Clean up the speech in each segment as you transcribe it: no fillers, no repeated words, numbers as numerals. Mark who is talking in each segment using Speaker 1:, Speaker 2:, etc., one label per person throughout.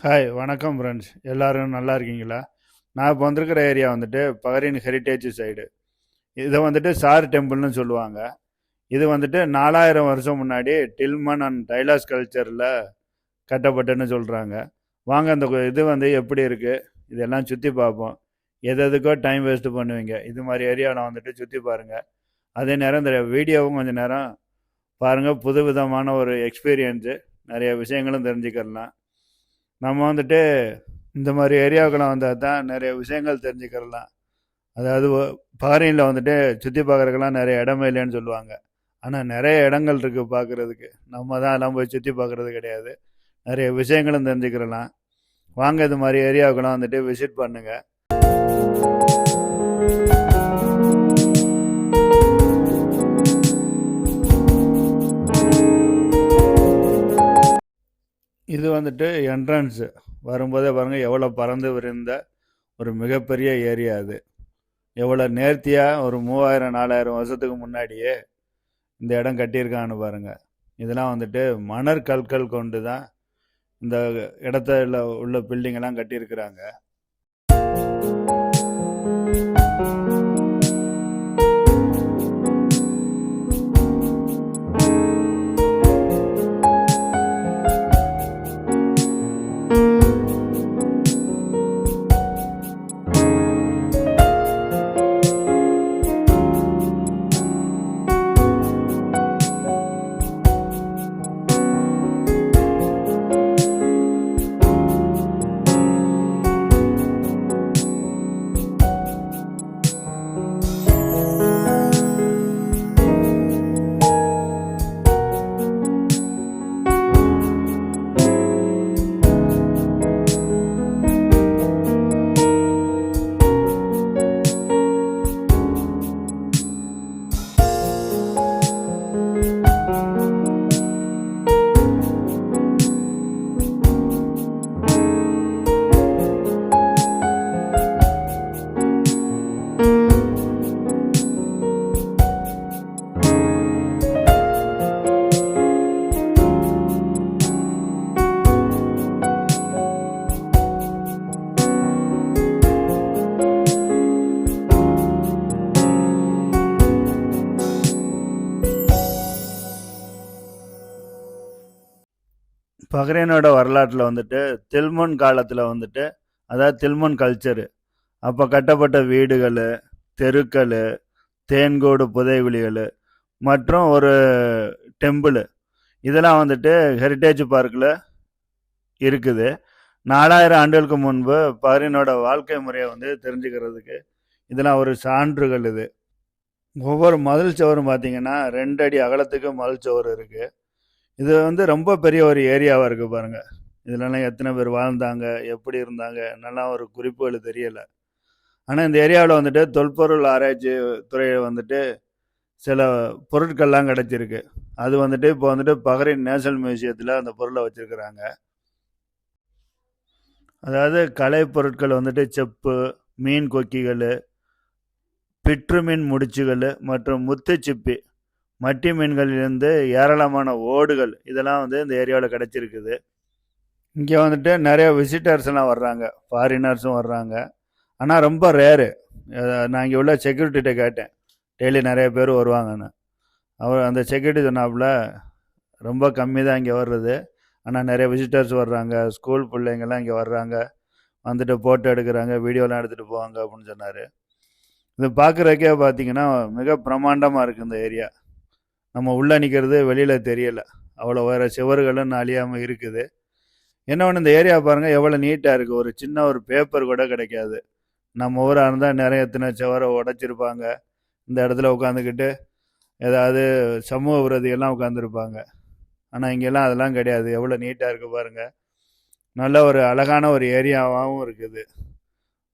Speaker 1: Hi வணக்கம் friends. எல்லாரும் நல்லா இருக்கீங்களா? நான் இப்போ வந்திருக்கிற ஏரியா வந்துட்டு பகரின் ஹெரிட்டேஜ் சைடு. இதை வந்துட்டு சார் டெம்பிள்னு சொல்லுவாங்க. இது வந்துட்டு 4000 வருஷம் முன்னாடி டில்மன் அண்ட் டைலாஸ் கல்ச்சரில் கட்டப்பட்டன்னு சொல்கிறாங்க. வாங்க அந்த இது வந்து எப்படி இருக்குது இதெல்லாம் சுற்றி பார்ப்போம். எதுக்கோ டைம் வேஸ்ட்டு பண்ணுவீங்க, இது மாதிரி ஏரியாவில் வந்துட்டு சுற்றி பாருங்கள். அதே நேரம் இந்த வீடியோவும் கொஞ்சம் நேரம் பாருங்கள். புது விதமான ஒரு எக்ஸ்பீரியன்ஸு, நிறைய விஷயங்களும் தெரிஞ்சுக்கலாம். நம்ம வந்துட்டு இந்த மாதிரி ஏரியாவுக்கெல்லாம் வந்தால் தான் நிறைய விஷயங்கள் தெரிஞ்சுக்கிறலாம். அதாவது ஃபாரினில் வந்துட்டு சுற்றி பார்க்குறதுக்கெல்லாம் நிறைய இடமே இல்லைன்னு சொல்லுவாங்க. ஆனால் நிறைய இடங்கள் இருக்குது பார்க்குறதுக்கு. நம்ம தான் எல்லாம் போய் சுற்றி பார்க்குறது கிடையாது. நிறைய விஷயங்களும் தெரிஞ்சுக்கிறலாம். வாங்க இது மாதிரி ஏரியாவுக்கெல்லாம் வந்துட்டு விசிட் பண்ணுங்கள். இது வந்துட்டு என்ட்ரன்ஸு. வரும்போதே பாருங்கள் எவ்வளோ பறந்து விரிந்த ஒரு மிகப்பெரிய ஏரியா. அது எவ்வளோ நேர்த்தியாக ஒரு 3000-4000 வருஷத்துக்கு முன்னாடியே இந்த இடம் கட்டியிருக்கான்னு பாருங்கள். இதெல்லாம் வந்துட்டு மணற்கற்கள் கொண்டு தான் இந்த இடத்துல உள்ள பில்டிங்கெல்லாம் கட்டியிருக்கிறாங்க. பஹ்ரைனோட வரலாற்றில் வந்துட்டு தில்முன் காலத்தில் வந்துட்டு, அதாவது தில்முன் கல்ச்சரு, அப்போ கட்டப்பட்ட வீடுகள், தெருக்கள், தேன்கூடு புதைகுழிகள் மற்றும் ஒரு டெம்பிள், இதெல்லாம் வந்துட்டு ஹெரிட்டேஜ் பார்க்கில் இருக்குது. 4000 ஆண்டுகளுக்கு முன்பு பஹ்ரைனோட வாழ்க்கை முறையை வந்து தெரிஞ்சுக்கிறதுக்கு இதெல்லாம் ஒரு சான்றுகள். இது ஒவ்வொரு மதில் சுவரும் பார்த்தீங்கன்னா 2 அடி அகலத்துக்கு மதில் சுவர் இருக்குது. இது வந்து ரொம்ப பெரிய ஒரு ஏரியாவாக இருக்குது பாருங்கள். இதுலலாம் எத்தனை பேர் வாழ்ந்தாங்க, எப்படி இருந்தாங்க, நல்லா ஒரு குறிப்புகள் தெரியலை. ஆனால் இந்த ஏரியாவில் வந்துட்டு தொல்பொருள் ஆராய்ச்சி துறையில் வந்துட்டு சில பொருட்கள்லாம் கிடச்சிருக்கு. அது வந்துட்டு இப்போ வந்துட்டு பஹ்ரைன் நேஷனல் மியூசியத்தில் அந்த பொருளை வச்சுருக்கிறாங்க. அதாவது கலை பொருட்கள் வந்துட்டு செப்பு, மீன் கொக்கிகள், பிற்று மீன் முடிச்சுகள் மற்றும் முத்துச்சிப்பி, மட்டி மீன்களிலிருந்து ஏராளமான ஓடுகள், இதெல்லாம் வந்து இந்த ஏரியாவில் கிடச்சிருக்குது. இங்கே வந்துட்டு நிறைய விசிட்டர்ஸ் எல்லாம் வர்றாங்க, ஃபாரினர்ஸும் வர்றாங்க. ஆனால் ரொம்ப ரேரு. நான் இங்கே உள்ள செக்யூரிட்டிகிட்ட கேட்டேன், டெய்லி நிறைய பேர் வருவாங்கன்னு. அவர் அந்த செக்யூரிட்டி சொன்னாப்புல ரொம்ப கம்மி தான் இங்கே வர்றது, ஆனால் நிறைய விசிட்டர்ஸ் வர்றாங்க, ஸ்கூல் பிள்ளைங்கள்லாம் இங்கே வர்றாங்க, வந்துட்டு ஃபோட்டோ எடுக்கிறாங்க, வீடியோலாம் எடுத்துகிட்டு போவாங்க அப்படின்னு சொன்னார். இது பார்க்குறதுக்கே பார்த்தீங்கன்னா மிக பிரம்மாண்டமாக இருக்குது இந்த ஏரியா. நம்ம உள்ளே நிற்கிறது வெளியில் தெரியலை, அவ்வளோ வேறு சுவர்களும் அழியாமல் இருக்குது. என்ன ஒன்று, இந்த ஏரியா பாருங்கள் எவ்வளோ நீட்டாக இருக்குது. ஒரு சின்ன ஒரு பேப்பர் கூட கிடைக்காது. நம்ம ஊராக இருந்தால் நிறைய எத்தனை சுவரை உடைச்சிருப்பாங்க, இந்த இடத்துல உட்காந்துக்கிட்டு ஏதாவது சமூக விரோதிகள்லாம் உட்காந்துருப்பாங்க. ஆனால் இங்கெல்லாம் அதெல்லாம் கிடையாது. எவ்வளோ நீட்டாக இருக்குது பாருங்கள். நல்ல ஒரு அழகான ஒரு ஏரியாவாகவும் இருக்குது.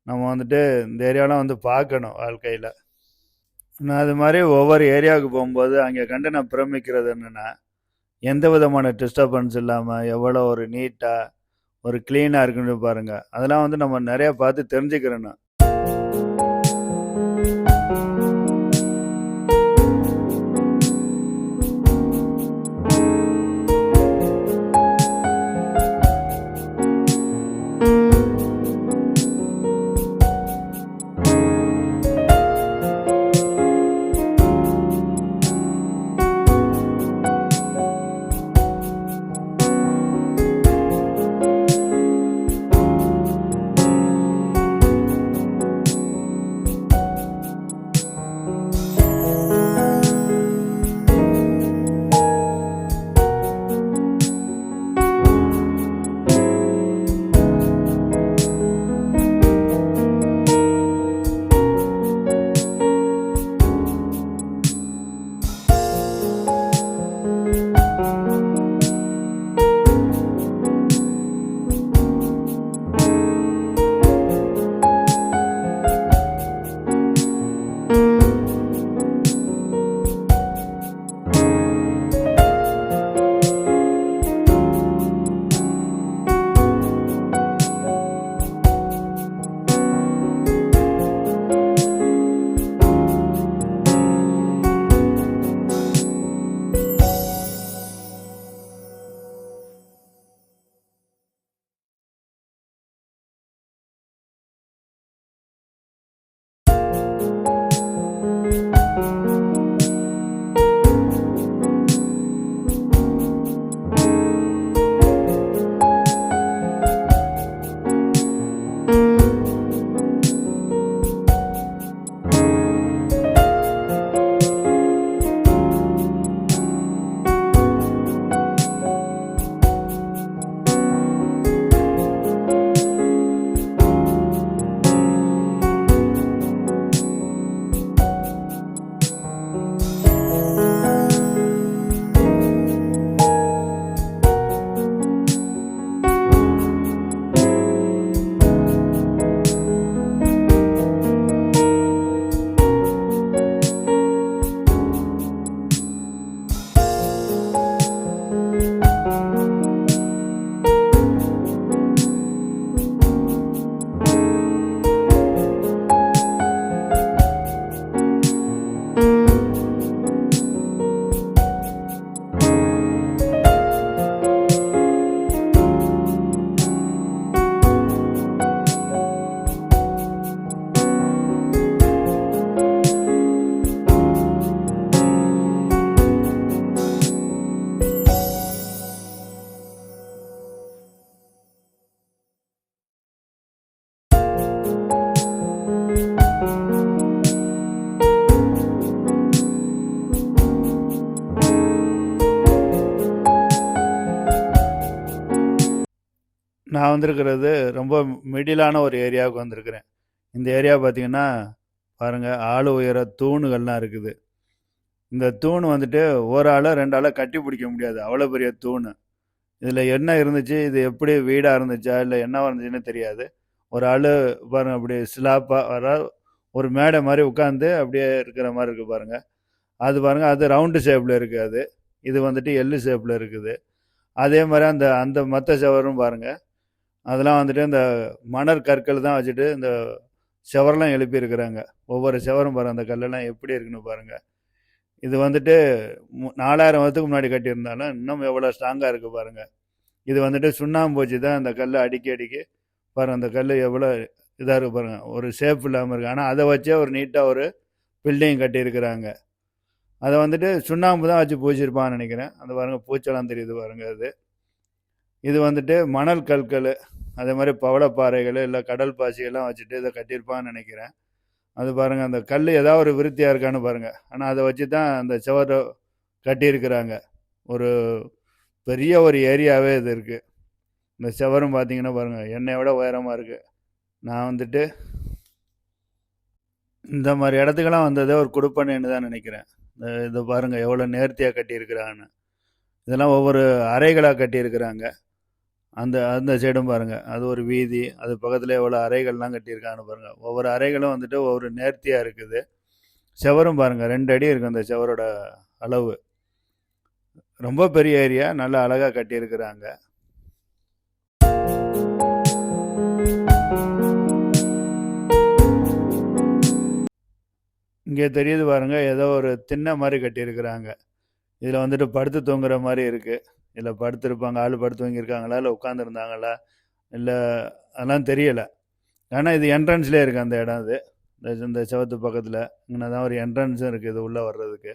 Speaker 1: நம்ம வந்துட்டு இந்த ஏரியாவெலாம் வந்து பார்க்கணும் வாழ்க்கையில். நான் அது மாதிரி ஒவ்வொரு ஏரியாவுக்கு போகும்போது அங்கே கண்டு நான் பிரமிக்கிறது என்னென்னா, எந்த விதமான டிஸ்டர்பன்ஸ் இல்லாமல் எவ்வளோ ஒரு நீட்டாக ஒரு க்ளீனாக இருக்குன்னு பாருங்கள். அதெல்லாம் வந்து நம்ம நிறையா பார்த்து தெரிஞ்சுக்கிறணும். நான் வந்திருக்கிறது ரொம்ப மிடிலான ஒரு ஏரியாவுக்கு வந்திருக்கிறேன். இந்த ஏரியா பார்த்தீங்கன்னா, பாருங்க ஆளு உயர தூணுகள்லாம் இருக்குது. இந்த தூண் வந்துட்டு ஒரு ஆளோ, 2 ஆளோ கட்டி பிடிக்க முடியாது. அவ்வளோ பெரிய தூணு. இதில என்ன இருந்துச்சு, இது எப்படி வீடா இருந்துச்சா, இல்ல என்னவா இருந்துச்சுன்னு தெரியாது. ஒரு ஆளு பாருங்க அப்படியே ஸ்லாப்பா அதாவது ஒரு மேடை மாரி உட்காந்து அப்படியே இருக்கிற மாரி இருக்கு பாருங்க. அது பாருங்க அது ரவுண்டு ஷேப்ல இருக்கு அது. இது வந்துட்டு எல் ஷேப்ல இருக்குது. அதே மாரி அந்த அந்த மத்த செவரும் பாருங்க. அதெல்லாம் வந்துட்டு இந்த மணல் கற்கள் தான் வச்சுட்டு இந்த செவரெல்லாம் எழுப்பியிருக்கிறாங்க. ஒவ்வொரு செவரும் பாருங்க அந்த கல்லெல்லாம் எப்படி இருக்குன்னு பாருங்க. இது வந்துட்டு 4000 வருஷத்துக்கு முன்னாடி கட்டியிருந்தாலும் இன்னும் எவ்வளோ ஸ்ட்ராங்கா இருக்கு பாருங்க. இது வந்துட்டு சுண்ணாம்பு வச்சு தான் அந்த கல்லை அடிக்கி அடிக்கி பாருங்க அந்த கல் எவ்வளோ இதாக இருக்கு பாருங்க. ஒரு ஷேப் இல்லாமல் இருக்கு. ஆனால் அதை வச்சே ஒரு நீட்டாக ஒரு பில்டிங் கட்டியிருக்கிறாங்க. அதை வந்துட்டு சுண்ணாம்பு தான் வச்சு பூசியிருப்பான்னு நினைக்கிறேன். அந்த பாருங்க பூச்செல்லாம் தெரியுது பாருங்க அது. இது வந்துட்டு மணல் கற்கள் அதே மாதிரி பவளப்பாறைகள் இல்லை கடல் பாசிகள்லாம் வச்சுட்டு இதை கட்டியிருப்பான்னு நினைக்கிறேன். அது பாருங்க அந்த கல் ஏதாவது ஒரு விருத்தியாக இருக்கான்னு பாருங்க. ஆனால் அதை வச்சு தான் அந்த சுவரை கட்டியிருக்கிறாங்க. ஒரு பெரிய ஒரு ஏரியாவே இது இருக்குது. இந்த சுவரும் பார்த்தீங்கன்னா பாருங்க என்னை விட உயரமாக இருக்குது. நான் வந்துட்டு இந்த மாதிரி இடத்துக்கெல்லாம் வந்ததே ஒரு குடுப்பனைன்னு தான் நினைக்கிறேன். இதை பாருங்க எவ்வளோ நேர்த்தியாக கட்டியிருக்கிறான்னு. இதெல்லாம் ஒவ்வொரு அறைகளாக கட்டியிருக்கிறாங்க. அந்த அந்த சைடும் பாருங்க அது ஒரு வீதி, அது பக்கத்தில் எவ்வளோ அறைகள்லாம் கட்டியிருக்காங்கன்னு பாருங்க. ஒவ்வொரு அறைகளும் வந்துட்டு ஒவ்வொரு நேர்த்தியாக இருக்குது. செவரும் பாருங்க 2 அடி இருக்குது அந்த செவரோட அளவு. ரொம்ப பெரிய ஏரியா, நல்லா அழகாக கட்டியிருக்கிறாங்க. இங்கே தெரியுது பாருங்க ஏதோ ஒரு திண்ணை மாதிரி கட்டியிருக்கிறாங்க. இதில் வந்துட்டு படுத்து தூங்குற மாதிரி இருக்குது. இதில் படுத்துருப்பாங்க, ஆள் படுத்து தூங்கியிருக்காங்களா இல்லை உட்காந்துருந்தாங்களா இல்லை அதெல்லாம் தெரியலை. ஆனால் இது என்ட்ரன்ஸ்லேயே இருக்குது அந்த இடம். இது இந்த செவத்து பக்கத்தில் இங்கே தான் ஒரு என்ட்ரன்ஸும் இருக்குது இது உள்ளே வர்றதுக்கு.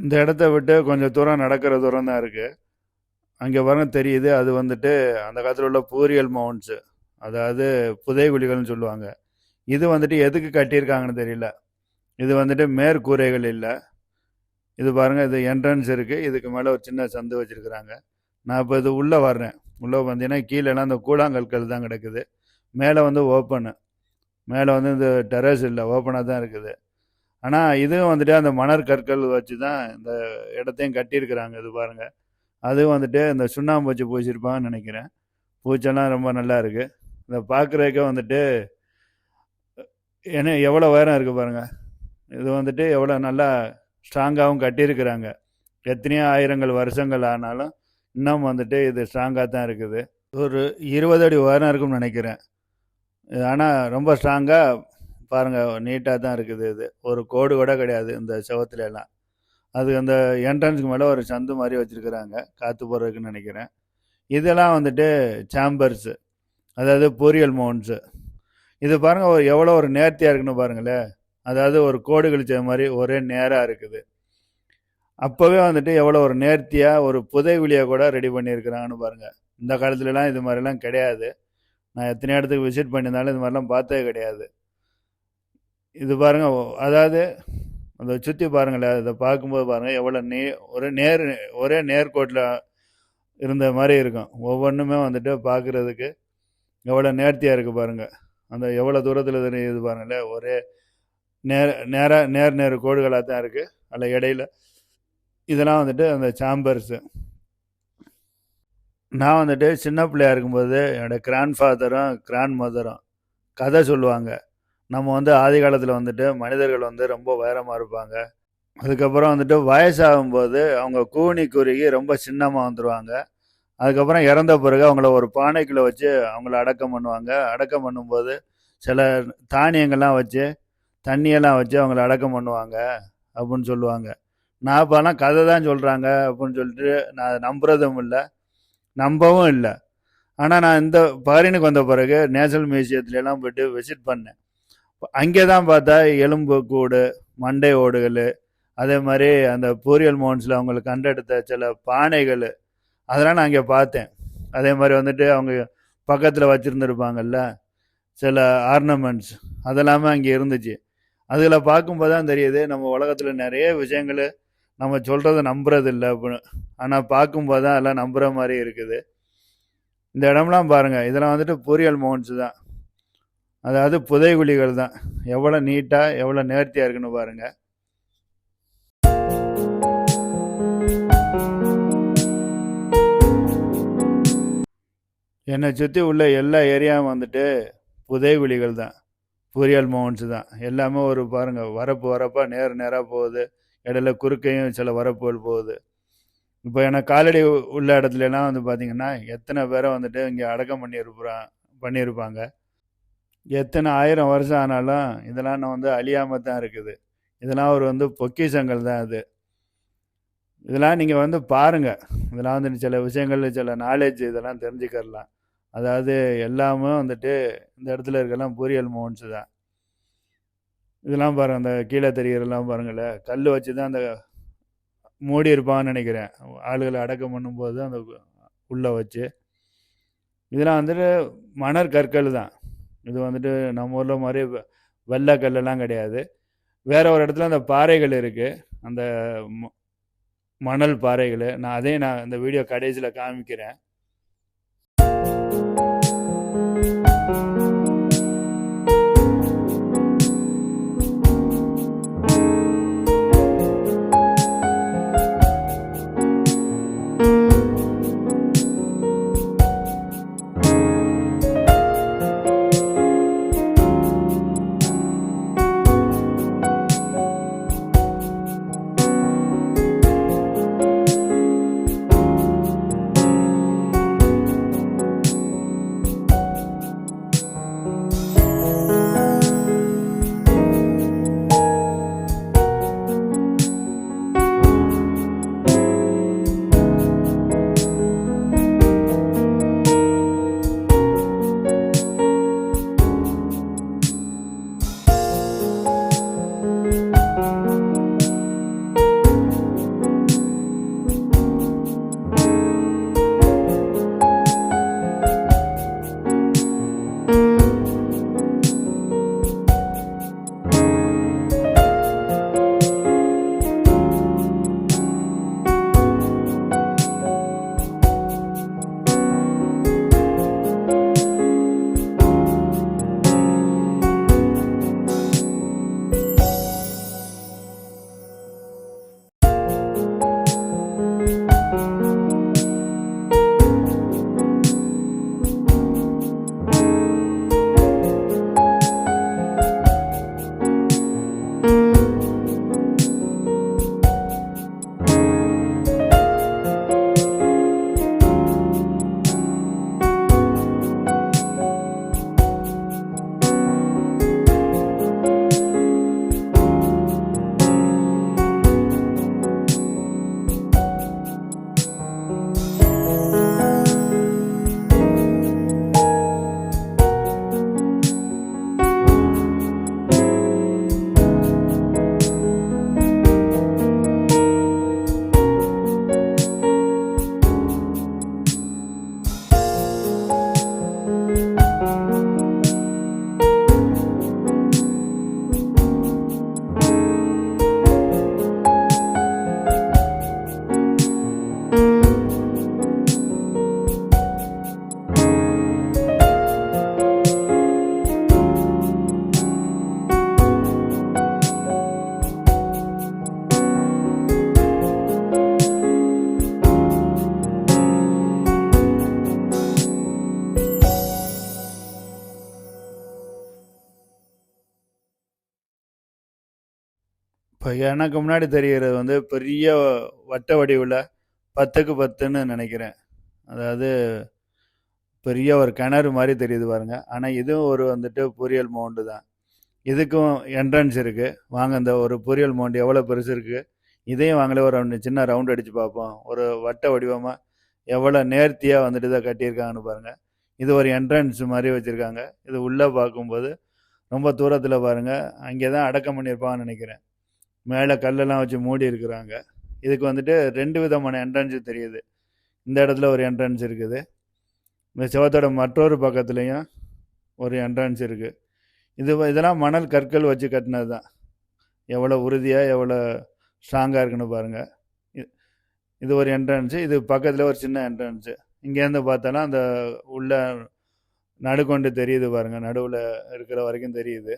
Speaker 1: இந்த இடத்த விட்டு கொஞ்சம் தூரம் நடக்கிற தூரம் தான் இருக்குது. அங்கே பாருங்க தெரியுது, அது வந்துட்டு அந்த காலத்தில் உள்ள பூரியல் மவுண்ட்ஸு, அதாவது புதைகுழிகள்னு சொல்லுவாங்க. இது வந்துட்டு எதுக்கு கட்டியிருக்காங்கன்னு தெரியல. இது வந்துட்டு மேற்கூரைகள் இல்லை. இது பாருங்கள், இது என்ட்ரன்ஸ் இருக்குது, இதுக்கு மேலே ஒரு சின்ன சந்து வச்சுருக்குறாங்க. நான் இப்போ இது உள்ளே வர்றேன். உள்ளே பார்த்தீங்கன்னா கீழேலாம் அந்த கூழாங்கற்கள் தான் கிடக்குது. மேலே வந்து ஓப்பனு, மேலே வந்து இந்த டெரஸ் இல்லை, ஓப்பனாக தான் இருக்குது. ஆனால் இதுவும் வந்துட்டு அந்த மணற்கற்கள் வச்சு தான் இந்த இடத்தையும் கட்டியிருக்கிறாங்க. இது பாருங்கள், அதுவும் வந்துட்டு இந்த சுண்ணாம்பு வச்சு பூசியிருப்பாங்கன்னு நினைக்கிறேன். பூச்செல்லாம் ரொம்ப நல்லா இருக்குது. இதை பார்க்குறதுக்கே வந்துட்டு என்ன எவ்வளோ உயரம் இருக்குது பாருங்கள். இது வந்துட்டு எவ்வளோ நல்லா ஸ்ட்ராங்காகவும் கட்டியிருக்கிறாங்க. எத்தனையோ ஆயிரங்கள் வருஷங்கள் ஆனாலும் இன்னும் வந்துட்டு இது ஸ்ட்ராங்காக தான் இருக்குது. ஒரு 20 அடி உயரம் இருக்கும்னு நினைக்கிறேன். ஆனால் ரொம்ப ஸ்ட்ராங்காக பாருங்கள், நீட்டாக தான் இருக்குது. இது ஒரு கோடு கூட கிடையாது இந்த செவத்துல எல்லாம். அது அந்த என்ட்ரன்ஸுக்கு மேலே ஒரு சந்து மாதிரி வச்சுருக்குறாங்க, காற்று போகிறதுக்குன்னு நினைக்கிறேன். இதெல்லாம் வந்துட்டு சேம்பர்ஸு, அதாவது பொரியல் மவுண்ட்ஸு. இது பாருங்கள் எவ்வளோ ஒரு நேர்த்தியாக இருக்குன்னு பாருங்களேன். அதாவது ஒரு கோடு கழிச்ச மாதிரி ஒரே நேராக இருக்குது. அப்போவே வந்துட்டு எவ்வளோ ஒரு நேர்த்தியாக ஒரு புதைகுழியை கூட ரெடி பண்ணியிருக்கிறாங்கன்னு பாருங்கள். இந்த காலத்துலலாம் இது மாதிரிலாம் கிடையாது. நான் எத்தனை இடத்துக்கு விசிட் பண்ணியிருந்தாலும் இது மாதிரிலாம் பார்த்தே கிடையாது. இது பாருங்கள், அதாவது அதை சுற்றி பாருங்களேன். அதை பார்க்கும்போது பாருங்கள் எவ்வளோ ஒரே நேர்கோட்டில் இருந்த மாதிரி இருக்கும். ஒவ்வொன்றுமே வந்துட்டு பார்க்குறதுக்கு எவ்வளோ நேர்த்தியாக இருக்குது பாருங்கள். அந்த எவ்வளோ தூரத்தில் தெரியுது பாருங்களேன். ஒரே நேர் கோடுகளாக தான் இருக்குது. அதில் இடையில இதெல்லாம் வந்துட்டு அந்த சாம்பர்ஸு. நான் வந்துட்டு சின்ன பிள்ளையாக இருக்கும்போது என்னோடய கிராண்ட் ஃபாதரும் கிராண்ட் மதரும் கதை சொல்லுவாங்க. நம்ம வந்து ஆதி காலத்தில் வந்துட்டு மனிதர்கள் வந்து ரொம்ப உயரமாக இருப்பாங்க. அதுக்கப்புறம் வந்துட்டு வயசாகும்போது அவங்க கூனி குறுகி ரொம்ப சின்னமாக வந்துடுவாங்க. அதுக்கப்புறம் இறந்த பிறகு அவங்கள ஒரு பானைக்குள்ளே வச்சு அவங்கள அடக்கம் பண்ணுவாங்க. அடக்கம் பண்ணும்போது சில தானியங்கள்லாம் வச்சு தண்ணியெல்லாம் வச்சு அவங்கள அடக்கம் பண்ணுவாங்க அப்படின்னு சொல்லுவாங்க. நான் இப்போலாம் கதை தான் சொல்கிறாங்க அப்படின்னு சொல்லிட்டு நான் நம்புறதும் இல்லை, நம்பவும் இல்லை. ஆனால் நான் இந்த ஃபாரினுக்கு வந்த பிறகு நேஷனல் மியூசியத்துலலாம் போய்ட்டு விசிட் பண்ணேன். அங்கே தான் பார்த்தா எலும்பு கூடு, மண்டை ஓடுகள், அதே மாதிரி அந்த பூரியல் மவுண்ட்ஸில் அவங்களுக்கு கண்டெடுத்த சில பானைகள், அதெல்லாம் நான் அங்கே பார்த்தேன். அதே மாதிரி வந்துட்டு அவங்க பக்கத்தில் வச்சுருந்துருப்பாங்கல்ல சில ஆர்னமெண்ட்ஸ், அதெல்லாமே அங்கே இருந்துச்சு. அதில் பார்க்கும்போது தான் தெரியுது நம்ம உலகத்தில் நிறைய விஷயங்கள் நம்ம சொல்கிறத நம்புறதில்லை அப்படின்னு. ஆனால் பார்க்கும்போது தான் அதெல்லாம் நம்புகிற மாதிரி இருக்குது. இந்த இடம்லாம் பாருங்கள், இதெல்லாம் வந்துட்டு பூரியல் மவுண்ட்ஸ் தான், அதாவது புதைகுழிகள் தான். எவ்வளோ நீட்டாக எவ்வளோ நேர்த்தியாக இருக்குன்னு பாருங்கள். என்னை சுற்றி உள்ள எல்லா ஏரியாவும் வந்துட்டு புதைகுழிகள் தான், பூரியல் மவுண்ட்ஸ் தான். எல்லாமே ஒரு பாருங்கள், வரப்பாக நேராக போகுது, இடையில குறுக்கையும் சில வரப்புகள் போகுது. இப்போ எனக்கு காலடி உள்ள இடத்துலலாம் வந்து பார்த்திங்கன்னா எத்தனை பேரை வந்துட்டு இங்கே அடக்கம் பண்ணியிருப்பாங்க. எத்தனை 1000 வருஷம் ஆனாலும் இதெல்லாம் நான் வந்து அழியாமல் தான் இருக்குது. இதெல்லாம் ஒரு வந்து பொக்கிஷங்கள் தான் அது. இதெல்லாம் நீங்கள் வந்து பாருங்கள். இதெல்லாம் வந்துட்டு சில விஷயங்கள், சில நாலேஜ் இதெல்லாம் தெரிஞ்சுக்கலாம். அதாவது எல்லாமே வந்துட்டு இந்த இடத்துல இருக்கலாம் பூரியல் மவுண்ட்ஸு தான். இதெல்லாம் பாருங்கள், அந்த கீழே தெரிகிறதெல்லாம் பாருங்களேன், கல் வச்சு தான் அந்த மூடி இருப்பான்னு நினைக்கிறேன், ஆளுகளை அடக்கம் பண்ணும்போது அந்த உள்ளே வச்சு. இதெல்லாம் வந்துட்டு மணற்கற்கள் தான். இது வந்துட்டு நம்ம ஊரில் மாதிரி வெள்ளை கல்லெல்லாம் கிடையாது. வேற ஒரு இடத்துல அந்த பாறைகள் இருக்குது, அந்த மணல் பாறைகள். நான் இந்த வீடியோ கடைசியில் காமிக்கிறேன். இப்போ எனக்கு முன்னாடி தெரிகிறது வந்து பெரிய வட்ட வடிவில் 10க்கு 10ன்னு நினைக்கிறேன். அதாவது பெரிய ஒரு கிணறு மாதிரி தெரியுது பாருங்க. ஆனால் இதுவும் ஒரு வந்துட்டு பொரியல் மவுண்டு தான். இதுக்கும் என்ட்ரன்ஸ் இருக்குது. வாங்க இந்த ஒரு பொரியல் மவுண்டு எவ்வளோ பெருசு இருக்குது, இதையும் வாங்களே ஒரு சின்ன ரவுண்ட் அடித்து பார்ப்போம். ஒரு வட்ட வடிவமாக எவ்வளோ நேர்த்தியாக வந்துட்டு இதை கட்டியிருக்காங்கன்னு பாருங்கள். இது ஒரு என்ட்ரன்ஸ் மாதிரி வச்சுருக்காங்க. இது உள்ளே பார்க்கும்போது ரொம்ப தூரத்தில் பாருங்கள், அங்கே தான் அடக்கம் பண்ணியிருப்பாங்கன்னு நினைக்கிறேன். மேலே கல்லெல்லாம் வச்சு மூடி இருக்கிறாங்க. இதுக்கு வந்துட்டு 2 விதமான என்ட்ரன்ஸ் தெரியுது. இந்த இடத்துல ஒரு என்ட்ரன்ஸ் இருக்குது, இந்த செவத்தோட மற்றொரு பக்கத்துலேயும் ஒரு என்ட்ரன்ஸ் இருக்குது. இதெல்லாம் மணல் கற்கள் வச்சு கட்டினது தான். எவ்வளோ உறுதியாக எவ்வளோ ஸ்ட்ராங்காக இருக்குன்னு பாருங்கள். இது ஒரு என்ட்ரன்ஸு, இது பக்கத்தில் ஒரு சின்ன என்ட்ரன்ஸு. இங்கேருந்து பார்த்தாலும் அந்த உள்ள நடுக்கொண்டு தெரியுது பாருங்கள், நடுவில் இருக்கிற வரைக்கும் தெரியுது.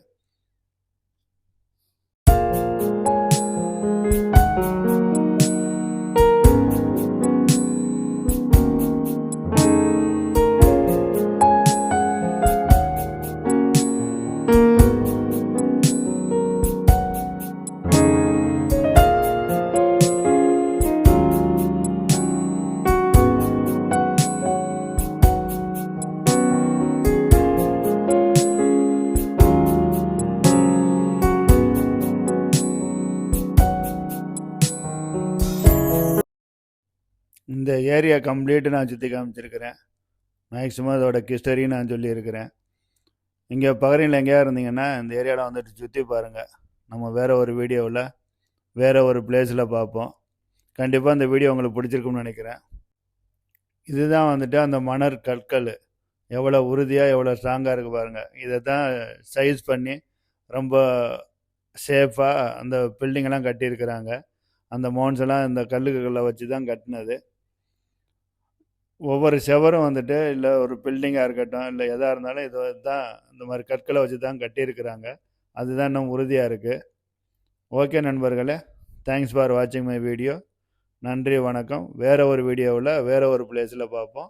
Speaker 1: இந்த ஏரியா கம்ப்ளீட்டு நான் சுற்றி காமிச்சிருக்கிறேன். மேக்ஸிமம் அதோட ஹிஸ்டரி நான் சொல்லியிருக்கிறேன். இங்கே பகரில் எங்கேயா இருந்தீங்கன்னா இந்த ஏரியாவில் வந்துட்டு சுற்றி பாருங்கள். நம்ம வேறு ஒரு வீடியோவில் வேறு ஒரு பிளேஸில் பார்ப்போம். கண்டிப்பாக இந்த வீடியோ உங்களுக்கு பிடிச்சிருக்கும்னு நினைக்கிறேன். இதுதான் வந்துட்டு அந்த மணல் கற்கள் எவ்வளோ உறுதியாக எவ்வளோ ஸ்ட்ராங்காக இருக்குது பாருங்கள். இதை தான் சைஸ் பண்ணி ரொம்ப சேஃபாக அந்த பில்டிங்கெல்லாம் கட்டியிருக்கிறாங்க. அந்த மவுண்ட்ஸ் எல்லாம் இந்த கல்லுகளை வச்சு தான் கட்டினது. ஒவ்வொரு செவரும் வந்துட்டு இல்லை ஒரு பில்டிங்காக இருக்கட்டும், இல்லை எதாக இருந்தாலும் இது தான் இந்த மாதிரி கற்களை வச்சு தான் கட்டியிருக்கிறாங்க. அதுதான் இன்னும் உறுதியாக இருக்குது. ஓகே நண்பர்களே, தேங்க்ஸ் ஃபார் வாட்சிங் மை வீடியோ. நன்றி, வணக்கம். வேறு ஒரு வீடியோவில் வேறு ஒரு பிளேஸில் பார்ப்போம்.